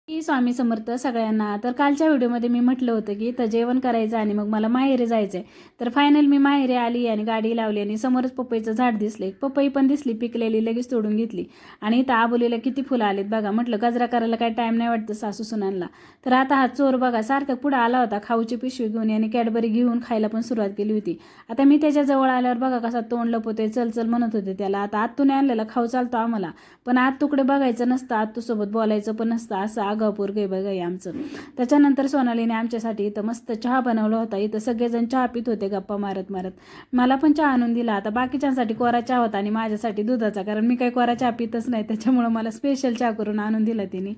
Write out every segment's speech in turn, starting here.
की स्वामी समर्थ सगळ्यांना. तर कालच्या व्हिडिओमध्ये मी म्हटलं होतं की इथं जेवण करायचं आणि मग मला माहेरी जायचं आहे. तर फायनल मी माहेरी आली आणि गाडी लावली आणि समोरच पपईचं झाड दिसले. पपई पण दिसली पिकलेली, लगेच तोडून घेतली. आणि इथं आबोलीला किती फुलं आलीत बघा. म्हटलं गजरा करायला काय टाईम नाही वाटतं सासू सुनांना. तर आता हा चोर बघा सार्थक पुढं आला होता खाऊची पिशवी घेऊन आणि कॅडबरी घेऊन खायला पण सुरुवात केली होती. आता मी त्याच्या जवळ आल्यावर बघा कसा तोंड लपवतोय, चल चल म्हणत होते त्याला. आता आत्तूने आणलेला खाऊ चालतो आम्हाला, पण आत्तूकडे बघायचं नसतं, आत्तूसोबत बोलायचं पण नसतं. असं आगापूर गे बघा आमचं. त्याच्यानंतर सोनालीने आमच्यासाठी इथं मस्त चहा बनवला होता. इथं सगळेजण चहा पित होते गप्पा मारत मारत. मला पण चहा आणून दिला. आता बाकीच्यांसाठी कोरा चहा होता आणि माझ्यासाठी दुधाचा, कारण मी काही कोरा चहा पितच नाही, त्याच्यामुळं मला स्पेशल चहा करून आणून दिला तिने.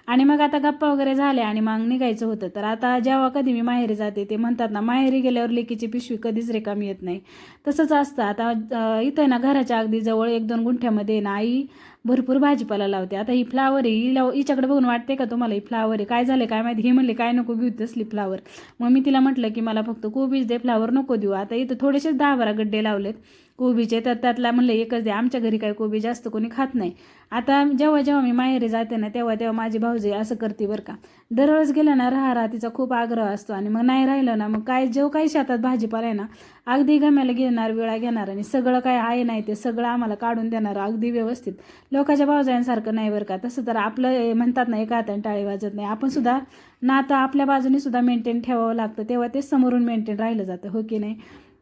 आणि मग आता गप्पा वगैरे झाल्या आणि मग निघायचं होतं. तर आता जेव्हा कधी मी माहेरी जाते ते म्हणतात ना, माहेरी गेल्यावर लेकीची पिशवी कधीच रिकामी येत नाही. तसंच असतं. आता इथं ना घराच्या अगदी जवळ 1-2 गुंठ्यामध्ये ना आई भरपूर भाजीपाला लावते. आता ही फ्लावर आहे, हिच्याकडे बघून वाटते का तुम्हाला ही फ्लावर आहे? काय झालं काय माहिती. हे म्हणले काय नको घेऊ तसली फ्लावर. मग मी तिला म्हटलं की मला फक्त कोबीज दे, फ्लावर नको देऊ. आता इथं थोडेसेच 10-12 गड्डे लावलेत कोबीचे, तर त्यातला म्हणलं एकच दे. आमच्या घरी काय कोबी जास्त कोणी खात नाही. आता जेव्हा जेव्हा मी माहेरी जाते ना तेव्हा तेव्हा माझी भाऊजी असं करते बरं का. दररोज गेलं ना राहा तिचा खूप आग्रह असतो आणि मग नाही राहिलं ना मग काय जो काही शेतात भाजीपाला आहे ना अगदी गम्याला घेणार, वेळा घेणार आणि सगळं काय आहे नाही ते सगळं आम्हाला काढून देणार अगदी व्यवस्थित. लोकांच्या भावजायांसारखं नाही बरं का. तसं तर आपलं म्हणतात ना एका हाताने टाळी वाजत नाही. आपण सुद्धा नातं आपल्या बाजूने सुद्धा मेंटेन ठेवावं लागतं, तेव्हा ते समोरून मेंटेन राहिलं जातं, हो की नाही.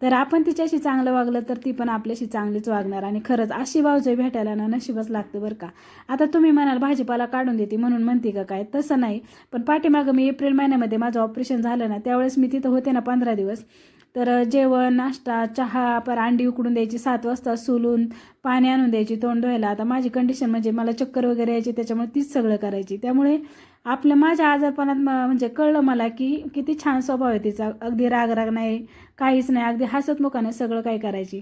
तर आपण तिच्याशी चांगलं वागलं तर ती पण आपल्याशी चांगलीच वागणार. आणि खरंच अशी भावजय भेटायला ना नशीबच लागतं बरं का. आता तुम्ही म्हणाल भाजीपाला काढून देते म्हणून म्हणते का काय, तसं नाही. पण पाठीमागं मी एप्रिल महिन्यामध्ये माझं ऑपरेशन झालं ना त्यावेळेस मी तिथं होते ना 15 दिवस. तर जेवण, नाश्ता, चहा, पर अंडी उकडून द्यायची 7 वाजता, सोलून पाणी आणून द्यायची तोंड धुवायला. आता माझी कंडिशन म्हणजे मला चक्कर वगैरे यायची, त्याच्यामुळे तीच सगळं करायची. त्यामुळे आपलं माझ्या आजारपणात म्हणजे कळलं मला की किती छान स्वभाव आहे तिचा. अगदी राग नाही, काहीच नाही, अगदी हसतमुखाने सगळं काही करायची.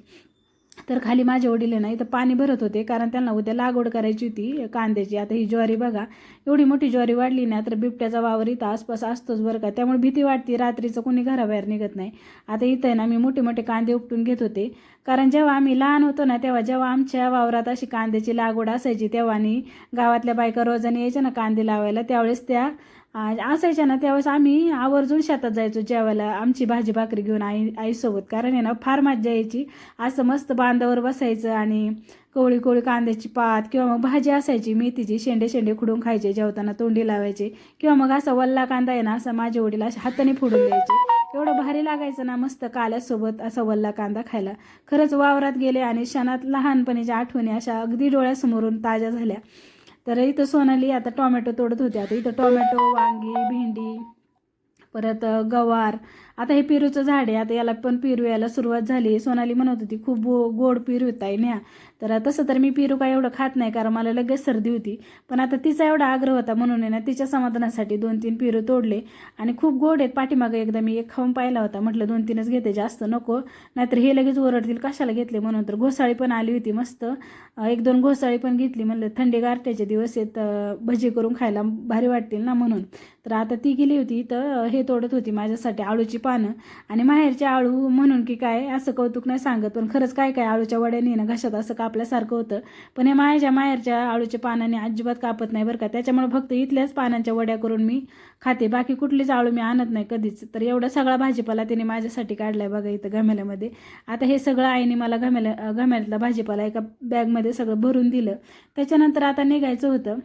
तर खाली माझे वडील नाही तर पाणी भरत होते, कारण त्यांना उद्या लागवड करायची होती कांद्याची. आता ही ज्वारी बघा एवढी मोठी ज्वारी वाढली ना तर बिबट्याचा वावर इथं आसपास असतोच बरं का. त्यामुळे भीती वाटते, रात्रीचं कोणी घराबाहेर निघत नाही. आता इथं आहे ना मी मोठे मोठे कांदे उपटून घेत होते, कारण जेव्हा आम्ही लहान होतो ना तेव्हा जेव्हा आमच्या वावरात अशी कांद्याची लागवड असायची तेव्हा गावातल्या बायका रोजाने यायच्या ना कांदे लावायला, त्यावेळेस त्या असायच्या ना त्यावेळेस आम्ही आवर्जून शेतात जायचो जेवायला आमची भाजी भाकरी घेऊन आईसोबत. कारण आहे ना फार मज्जा यायची. असं मस्त बांधावर बसायचं आणि कोवळी कोवळी कांद्याची पात किंवा मग भाजी असायची मेथीची, शेंडे शेंडे खुडून खायचे जेवताना, तोंडी लावायचे. किंवा मग असा वल्ला कांदा आहे ना असा माझे वडील अशा हाताने फोडून द्यायचे. एवढं भारी लागायचं ना मस्त काल्यासोबत असा वल्ला कांदा खायला. खरंच वावरात गेले आणि क्षणात लहानपणीच्या आठवणी अशा अगदी डोळ्यासमोरून ताज्या झाल्या. तर इथं सोनाली आता टोमॅटो तोडत होते. आता इथं टोमॅटो, वांगी, भेंडी, परत गवार. आता हे पेरूचं झाड आहे, आता याला पण पेरू यायला सुरुवात झाली. सोनाली म्हणत होती खूप गोड पेरू येत आहे न्या. तर तसं तर मी पेरू काय एवढं खात नाही, कारण मला लगेच सर्दी होती. पण आता तिचा एवढा आग्रह होता म्हणून आहे ना तिच्या समाधानासाठी 2-3 पेरू तोडले आणि खूप गोड आहेत. पाठीमागं एकदा मी एक खाऊन पाहिला होता, म्हटलं 2-3च घेते, जास्त नको, नाहीतर हे लगेच ओरडतील कशाला घेतले म्हणून. तर घोसाळी पण आली होती मस्त, 1-2 घोसाळी पण घेतली. म्हणलं थंडी गारठ्याचे दिवस आहेत, भजी करून खायला भारी वाटतील ना म्हणून. तर आता ती गेली होती तर हे तोडत होती माझ्यासाठी आळूची पानं. आणि माहेरचे आळू म्हणून की काय असं कौतुक नाही सांगत, पण खरंच काय काय आळूच्या वड्याने ना घशात असं कापल्यासारखं होतं. पण हे माहेरच्या आळूच्या पानाने अजिबात कापत नाही बरं का. त्याच्यामुळे फक्त इथल्याच पानांच्या वड्या करून मी खाते, बाकी कुठलीच आळू मी आणत नाही कधीच. तर एवढा सगळा भाजीपाला तिने माझ्यासाठी काढलाय बघा इथं गमेल्यामध्ये. आता हे सगळं आईने मला गमेल्यातला भाजीपाला एका बॅगमध्ये सगळं भरून दिलं. त्याच्यानंतर आता निघायचं होतं.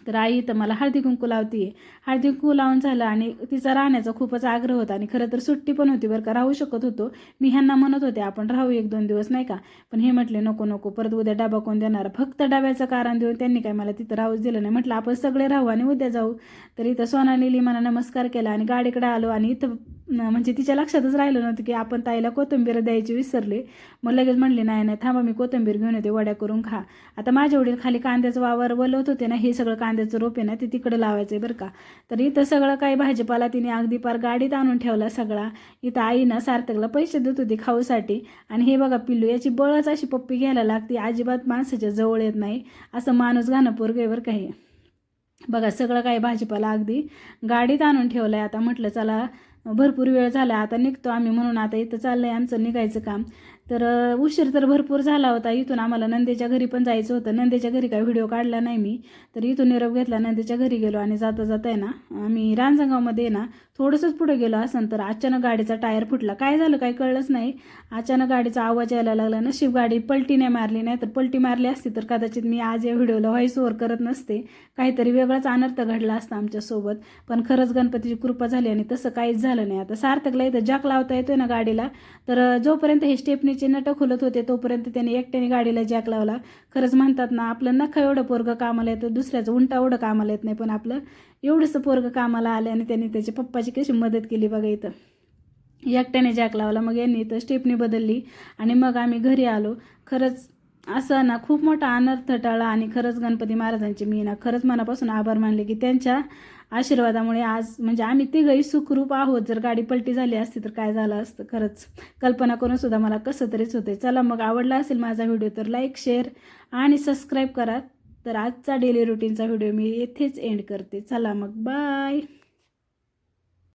तर आई तर मला हळदी कुंकू लावते. हळदी कुंकू लावून झालं आणि तिचा राहण्याचा खूपच आग्रह होता आणि खरं तर सुट्टी पण होती बरं का, राहू शकत होतो. मी ह्यांना म्हणत होते आपण राहू 1-2 दिवस नाही का, पण हे म्हटले नको नको, परत उद्या डबा कोण देणार. फक्त डब्याचं कारण देऊन त्यांनी काय मला तिथं राहूच दिलं नाही. म्हटलं आपण सगळे राहू आणि उद्या जाऊ. तर इथं सोनालीली मला नमस्कार केला आणि गाडीकडे आलो आणि इथं म्हणजे तिच्या लक्षातच राहिलं नव्हतं की आपण ताईला कोथिंबीर द्यायची विसरले. मग लगेच म्हणले नाही नाही थांबा मी कोथिंबीर घेऊन येते, वड्या करून खा. आता माझे वडील खाली कांद्याचं वावर वलवत होते ना, हे सगळं कांद्याचं रोप आहे ना ते तिकडे लावायचं आहे बरं का. तर इथं सगळं काही भाजीपाला तिने अगदी पार गाडीत आणून ठेवला सगळा. इथं आईनं सार्थकला पैसे देत होती खाऊसाठी. आणि हे बघा पिल्लू, याची बळच अशी पप्पी घ्यायला लागते, अजिबात माणसाच्या जवळ येत नाही, असं माणूस घाणं पोरगं बरं काही. बघा सगळं काही भाजीपाला अगदी गाडीत आणून ठेवलं आहे. आता म्हटलं चला भरपूर वेळ झाला आता निघतो आम्ही, म्हणून आता इथं चाललं आहे आमचं निघायचं काम. तर उशीर तर भरपूर झाला होता. इथून आम्हाला नंदेच्या घरी पण जायचं होतं. नंदेच्या घरी काही व्हिडिओ काढला नाही मी, तर इथून निरोप घेतला, नंदेच्या घरी गेलो आणि जाता जाता आहे ना आम्ही रांजणगावमध्ये ना थोडंसंच पुढे गेलो असं तर अचानक गाडीचा टायर फुटला. काय झालं काही कळलंच नाही. अचानक गाडीचा आवाज यायला लागला. नशीब गाडी पलटी नाही मारली, नाही तर पलटी मारली असती तर कदाचित मी आज या व्हिडिओला व्हॉइस ओव्हर करत नसते. काहीतरी वेगळाच अनर्थ घडला असता आमच्यासोबत. पण खरंच गणपतीची कृपा झाली आणि तसं काहीच झालं नाही. आता सार्थकला इथं जॅक लावता येतोय ना गाडीला, तर जोपर्यंत हे स्टेपनीचे नटं खुलत होते तोपर्यंत त्याने एकट्याने गाडीला जॅक लावला. खरंच म्हणतात ना, आपलं नखं एवढं पोरगं कामाला येतं, दुसऱ्याचं उंटा एवढं कामाला येत नाही, पण आपलं एवढंसं पोरगं कामाला आलं आणि त्यांनी त्याच्या पप्पाची कशी मदत केली बघा. इथं एकट्याने जॅक लावला, मग यांनी इथं स्टेपनी बदलली आणि मग आम्ही घरी आलो. खरंच असं ना खूप मोठा अनर्थ टळला आणि खरंच गणपती महाराजांचे मी ना खरंच मनापासून आभार मानले की त्यांच्या आशीर्वादामुळे आज म्हणजे आम्ही तिघंही सुखरूप आहोत. जर गाडी पलटी झाली असती तर काय झालं असतं, खरंच कल्पना करून सुद्धा मला कसं तरीच होते. चला मग आवडला असेल माझा व्हिडिओ तर लाईक, शेअर आणि सबस्क्राईब करा. तर आजचा डेली रुटीनचा व्हिडिओ मी येथेच एंड करते. चला मग बाय.